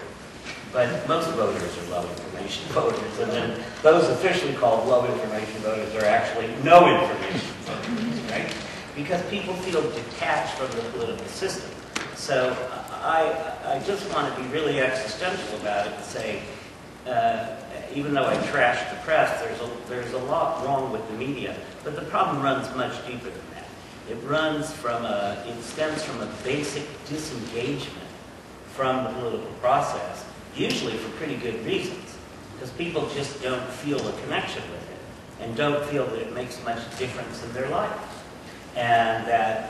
But most voters are low information voters, and then those officially called low information voters are actually no information voters, right? Because people feel detached from the political system. So I just want to be really existential about it and say, even though I trash the press, there's a lot wrong with the media, but the problem runs much deeper than that. It stems from a basic disengagement from the political process, usually for pretty good reasons, because people just don't feel a connection with it and don't feel that it makes much difference in their life. And that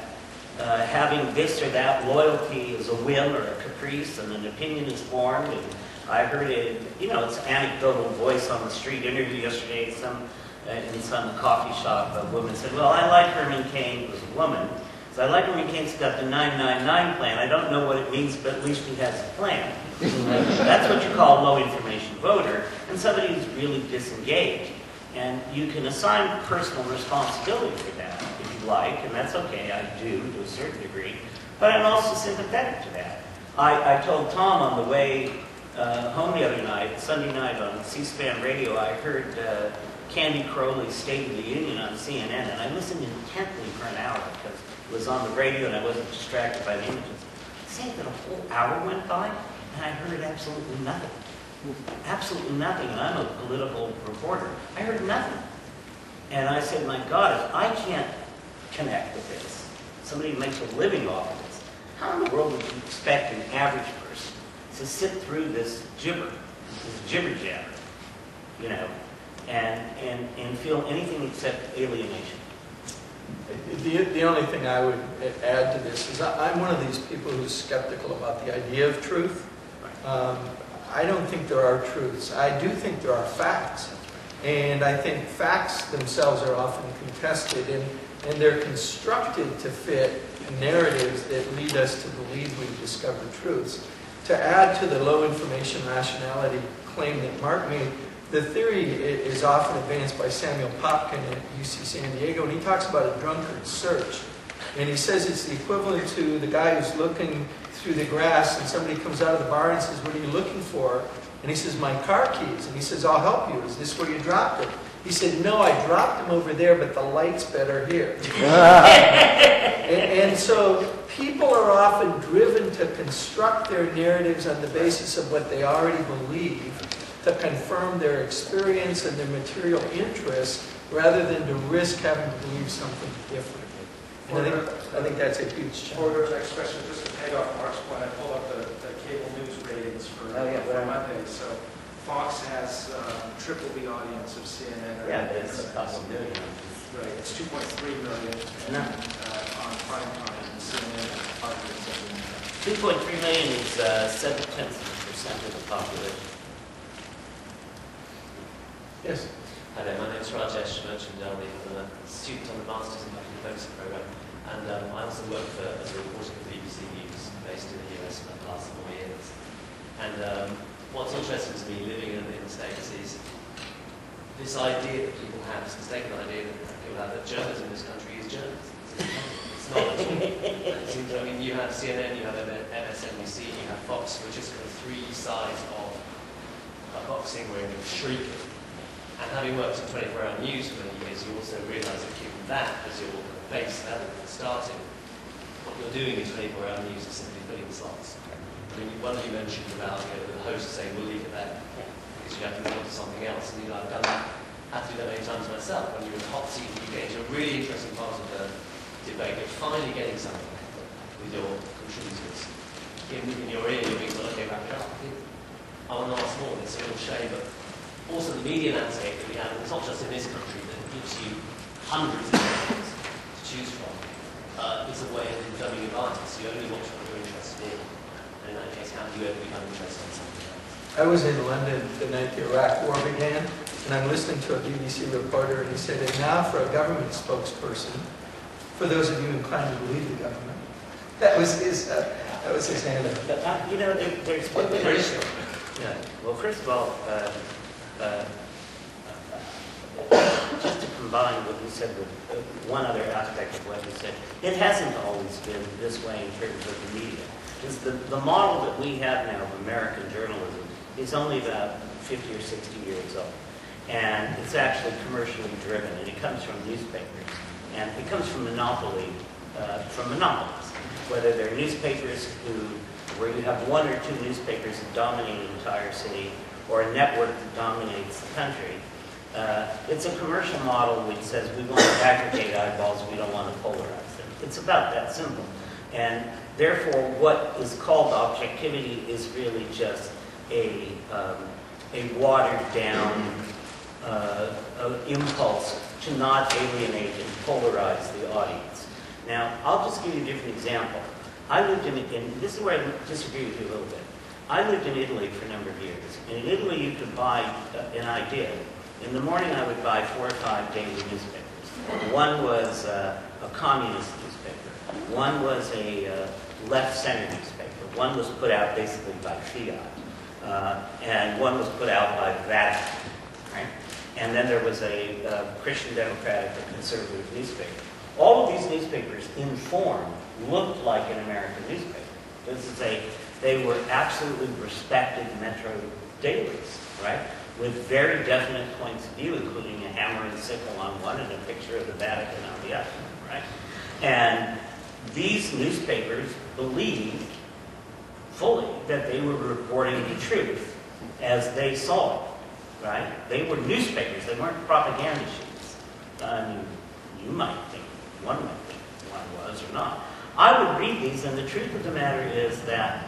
having this or that loyalty is a whim or a caprice, and an opinion is formed. And I heard it, it's anecdotal voice on the street interview yesterday in some coffee shop. A woman said, well, I like Herman Cain. It was a woman. So I like Herman Cain's got the 999 plan. I don't know what it means, but at least he has a plan. That's what you call a low information voter, and somebody who's really disengaged. And you can assign personal responsibility for that, if you like, and that's okay, I do to a certain degree, but I'm also sympathetic to that. I told Tom on the way home the other night, Sunday night on C-SPAN radio, I heard Candy Crowley's State of the Union on CNN, and I listened intently for an hour because it was on the radio and I wasn't distracted by the images. Say that a whole hour went by and I heard absolutely nothing. Absolutely nothing, and I'm a political reporter. I heard nothing. And I said, my God, if I can't connect with this, somebody who makes a living off of this, how in the world would you expect an average person to sit through this jibber jabber, and feel anything except alienation? The only thing I would add to this is I'm one of these people who's skeptical about the idea of truth. I don't think there are truths. I do think there are facts. And I think facts themselves are often contested, and they're constructed to fit narratives that lead us to believe we've discovered truths. To add to the low information rationality claim that Mark made, the theory is often advanced by Samuel Popkin at UC San Diego, and he talks about a drunkard's search. And he says it's the equivalent to the guy who's looking through the grass and somebody comes out of the bar and says, what are you looking for? And he says, my car keys. And he says, I'll help you. Is this where you dropped it? He said, no, I dropped them over there, but the light's better here. and so people are often driven to construct their narratives on the basis of what they already believe, to confirm their experience and their material interests, rather than to risk having to believe something different. And I think that's a huge challenge. Order of next question, just to pay off Mark's point, I pulled up the cable news ratings for Monday. So Fox has triple the audience of CNN. Yeah, it's a couple million. Right, it's 2.3 million on prime time, and CNN has 500 2.3 million is 0.7% of the population. Yes. Hi there, my name is Rajesh Merchant. I'm a student on the Masters in Public Diplomacy program, and I also work as a reporter for BBC News, based in the US for the last 4 years. And what's interesting to me living in the States is this idea that people have, this mistaken idea that people have that journalism in this country is journalism. It's not at all. I mean, you have CNN, you have MSNBC, you have Fox, which is kind of three sides of a boxing ring of shrieking. And having worked in 24-hour news for many years, you also realise that given that as your base element starting, what you're doing in 24-hour news is simply filling slots. I mean, one of you mentioned about the host saying, we'll leave it there, because you have to move on to something else. And I've done that, had to do that many times myself. When you're in the hot seat, you get into a really interesting part of the debate. You're finally getting something with your contributors. In your ear, you're being told, okay, wrap it up. I want to ask more, it's a real shame, but also the media landscape that we have, and it's not just in this country, that gives you hundreds of things to choose from. It's a way of confirming your bias. You only watch what you're interested in. And in that case, how do you ever become interested in something else? I was in London the night the Iraq War began, and I'm listening to a BBC reporter, and he said, and now for a government spokesperson, for those of you inclined to believe the government. That was his handle. You know, there's yeah. Well, first of all, just to combine what you said with one other aspect of what you said, it hasn't always been this way in terms of the media. It's the model that we have now of American journalism is only about 50 or 60 years old. And it's actually commercially driven, and it comes from newspapers. And it comes from monopolies, whether they're newspapers where you have one or two newspapers that dominate an entire city, or a network that dominates the country. It's a commercial model which says we want to aggregate eyeballs, we don't want to polarize them. It's about that simple. And therefore, what is called objectivity is really just a watered down impulse to not alienate and polarize the audience. Now, I'll just give you a different example. I lived in this is where I disagree with you a little bit. I lived in Italy for a number of years. And in Italy, you could buy an idea. In the morning, I would buy 4 or 5 daily newspapers. One was a communist newspaper. One was a left-center newspaper. One was put out basically by Fiat. And one was put out by the Vatican. Right? And then there was a Christian Democratic or conservative newspaper. All of these newspapers, in form, looked like an American newspaper. They were absolutely respected metro dailies, right? With very definite points of view, including a hammer and sickle on one and a picture of the Vatican on the other, right? And these newspapers believed fully that they were reporting the truth as they saw it, right? They were newspapers, they weren't propaganda sheets. I mean, you might think, one might think one was or not. I would read these, and the truth of the matter is that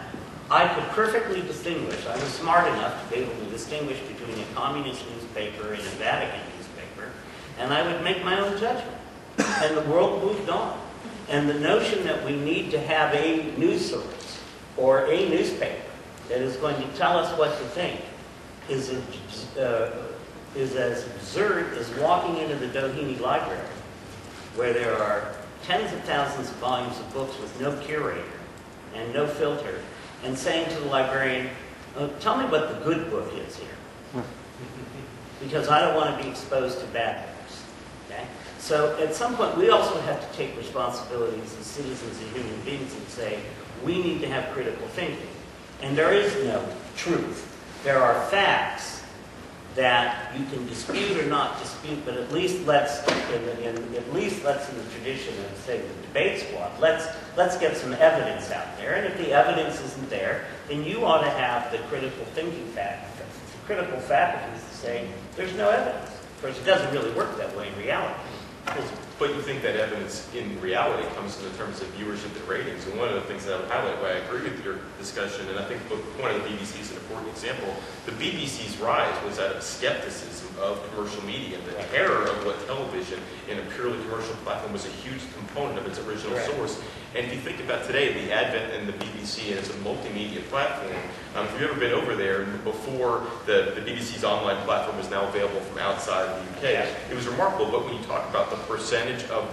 I could perfectly distinguish. I was smart enough to be able to distinguish between a communist newspaper and a Vatican newspaper, and I would make my own judgment. And the world moved on. And the notion that we need to have a news source or a newspaper that is going to tell us what to think is as absurd as walking into the Doheny Library, where there are tens of thousands of volumes of books with no curator and no filter, and saying to the librarian, tell me what the good book is here, because I don't want to be exposed to bad books. Okay? So at some point, we also have to take responsibilities as citizens and human beings and say, we need to have critical thinking. And there is no truth. There are facts that you can dispute or not dispute, but at least let's, in the tradition of, say, the debate squad, let's get some evidence out there. And if the evidence isn't there, then you ought to have the critical thinking faculties to say there's no evidence. Of course, it doesn't really work that way in reality. But you think that evidence in reality comes in the terms of viewership and ratings. And one of the things that I would highlight, why I agree with your discussion, and I think the point of the BBC is an important example, the BBC's rise was out of skepticism of commercial media. The terror of what television in a purely commercial platform was a huge component of its original source. And if you think about today, the advent in the BBC as a multimedia platform, if you've ever been over there before the BBC's online platform was now available from outside the UK, it was remarkable. But when you talk about the percentage percentage of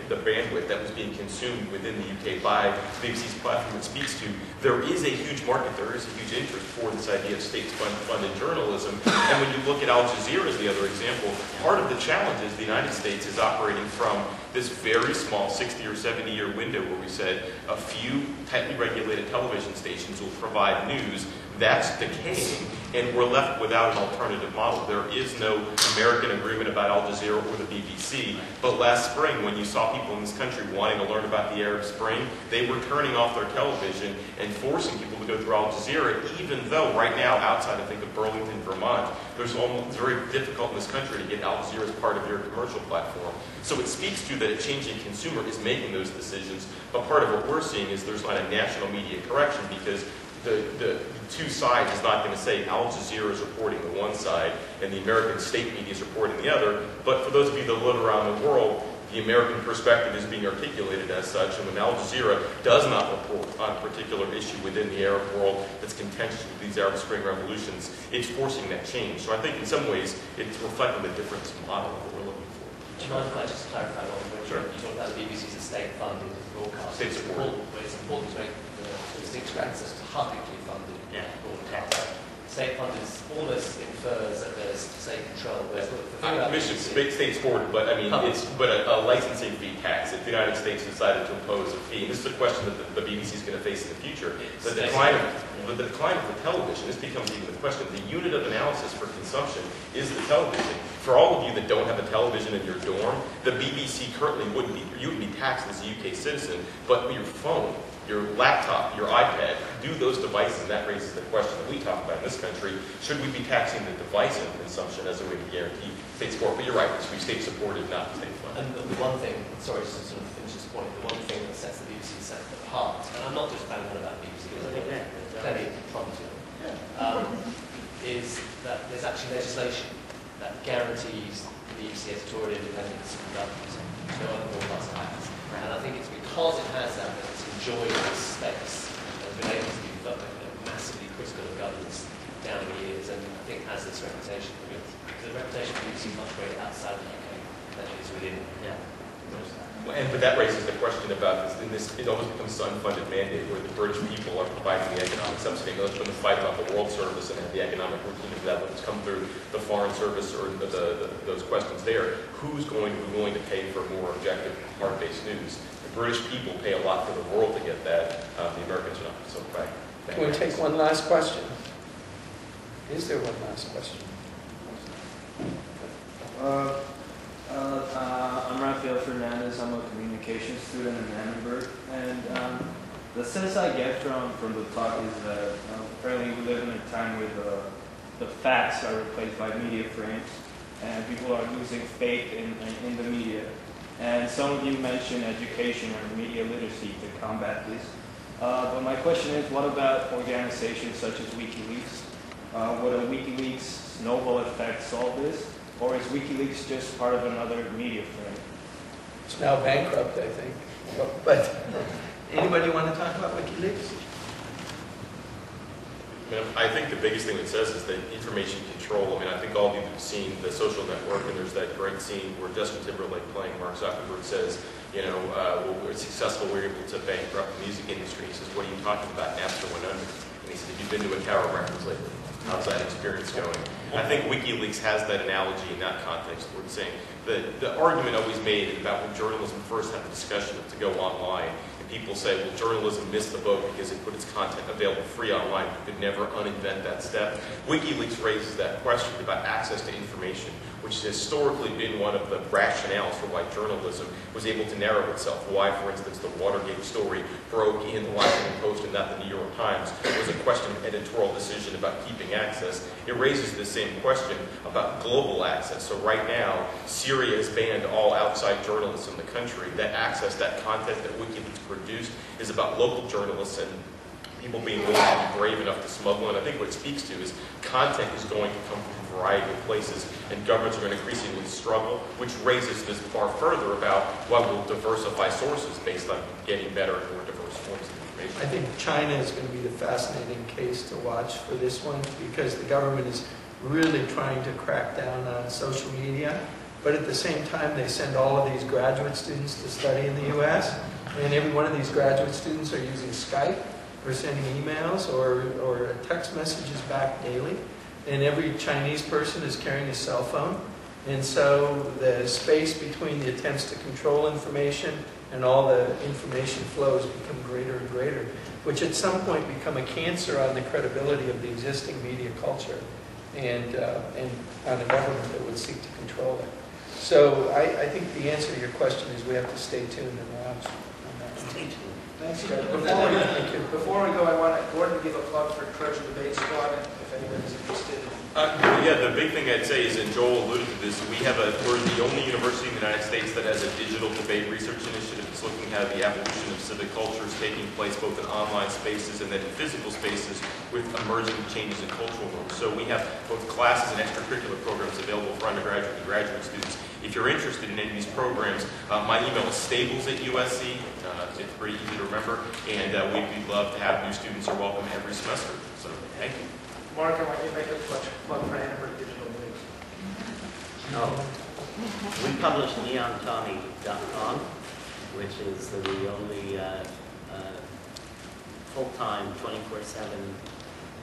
the bandwidth that was being consumed within the UK by BBC's platform it speaks to, there is a huge market, there is a huge interest for this idea of state-funded journalism. And when you look at Al Jazeera as the other example, part of the challenge is the United States is operating from this very small 60 or 70 year window where we said a few tightly regulated television stations will provide news. That's decaying, and we're left without an alternative model. There is no American agreement about Al Jazeera or the BBC, but last spring when you saw people in this country wanting to learn about the Arab Spring, they were turning off their television and forcing people to go through Al Jazeera, even though right now outside, I think, of Burlington, Vermont, it's very difficult in this country to get Al Jazeera as part of your commercial platform. So it speaks to that a changing consumer is making those decisions, but part of what we're seeing is there's not a national media correction because the two sides is not going to say Al Jazeera is reporting the one side and the American state media is reporting the other. But for those of you that live around the world, the American perspective is being articulated as such. And when Al Jazeera does not report on a particular issue within the Arab world that's contentious with these Arab Spring revolutions, it's forcing that change. So I think in some ways it's reflecting the difference in model that we're looking for. Do you mind if I just clarify one point? Sure. You talked about the BBC as a state-funded broadcast. State supported. But it's important to make the distinction access to publicly funded broadcast. State-funded almost infers that there's state control. Commission state supported, but I mean, it's a licensing fee tax. If the United States decided to impose a fee, and this is a question that the BBC is going to face in the future, the decline of the television, this becomes even the question. The unit of analysis for consumption is the television. For all of you that don't have a television in your dorm, the BBC currently you wouldn't be taxed as a UK citizen, but your phone, your laptop, your iPad, do those devices, and that raises the question that we talk about in this country, should we be taxing the device of consumption as a way to guarantee state support? But you're right, it's state supported, not state funded. And the one thing, sorry, just to sort of finish this point, the one thing that sets the BBC apart, and I'm not just banging on about BBC, because I think there's plenty of fun to it, is that there's actually legislation that guarantees the BBC editorial independence from government. No other broadcaster has. And I think it's because it has that it's enjoyed this space and has been able to be massively critical of governments down the years, and I think has this reputation. The reputation of the BBC is much greater outside of the UK than it is within. But that raises the question about it almost becomes an unfunded mandate where the British people are providing the economic subsidy. Those from the fight about the World Service and have the economic routine of that that's come through the Foreign Service or those questions there. Who's going to be willing to pay for more objective, hard-based news? The British people pay a lot for the world to get that. The Americans are not. So back. Can we take one last question? Is there one last question? I'm Rafael Fernandez. I'm a communications student in Annenberg, and the sense I get from the talk is that apparently we live in a time where the facts are replaced by media frames, and people are losing faith in the media. And some of you mentioned education or media literacy to combat this. But my question is, what about organizations such as WikiLeaks? Would a WikiLeaks snowball effect solve this? Or is WikiLeaks just part of another media frame? It's now bankrupt, I think. But anybody want to talk about WikiLeaks? I think the biggest thing it says is that information control. I mean, I think all of you have seen The Social Network, and there's that great scene where Justin Timberlake playing Mark Zuckerberg says, well, we're successful, we're able to bankrupt the music industry. He says, what are you talking about? Napster went under. And he said, have you been to a Tower Records lately? How's that experience going? I think WikiLeaks has that analogy in that context. We're saying the argument always made about when journalism first had the discussion of to go online, and people say, well, journalism missed the boat because it put its content available free online. You could never uninvent that step. WikiLeaks raises that question about access to information, which has historically been one of the rationales for why journalism was able to narrow itself. Why, for instance, the Watergate story broke in the Washington Post and not the New York Times was a question of editorial decision about keeping access. It raises the same question about global access. So right now, Syria has banned all outside journalists in the country. That access, that content that WikiLeaks produced is about local journalists and people being willing to be brave enough to smuggle. And I think what it speaks to is content is going to come from a variety of places, and governments are going to increasingly struggle, which raises this far further about why we'll diversify sources based on getting better and more diverse forms of information. I think China is going to be the fascinating case to watch for this one, because the government is really trying to crack down on social media. but at the same time, they send all of these graduate students to study in the U.S., and every one of these graduate students are using Skype, or sending emails, or text messages back daily, and every Chinese person is carrying a cell phone. And so the space between the attempts to control information and all the information flows become greater and greater, which at some point become a cancer on the credibility of the existing media culture and on a government that would seek to control it. So I think the answer to your question is we have to stay tuned and watch on that. Stay tuned. Thanks, guys. Before we go, I want Gordon to give a plug for Trojan Debate Squad, if anybody's interested. Yeah, the big thing I'd say is, and Joel alluded to this, we're the only university in the United States that has a digital debate research initiative that's looking at the evolution of civic cultures taking place both in online spaces and then in physical spaces with emerging changes in cultural norms. So we have both classes and extracurricular programs available for undergraduate and graduate students. If you're interested in any of these programs, my email is stables@USC. It's pretty easy to remember, and we'd love to have new students are welcome every semester. So thank you. Mark, I want you to make a plug for Annenberg Digital News. Oh, we publish neontommy.com, which is the only full-time, 24/7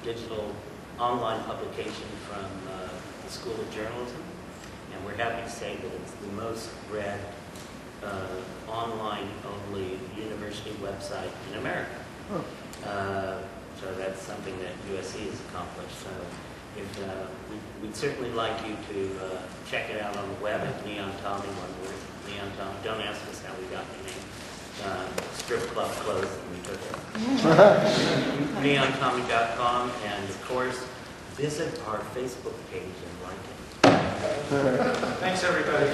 digital online publication from the School of Journalism. And we're happy to say that it's the most read online-only university website in America. So that's something that USC has accomplished. So we'd certainly like you to check it out on the web at Neon Tommy, one word, Neon Tommy. Don't ask us how we got the name. Strip club closed and we took it. neontommy.com, and of course, visit our Facebook page and like it. Thanks, everybody.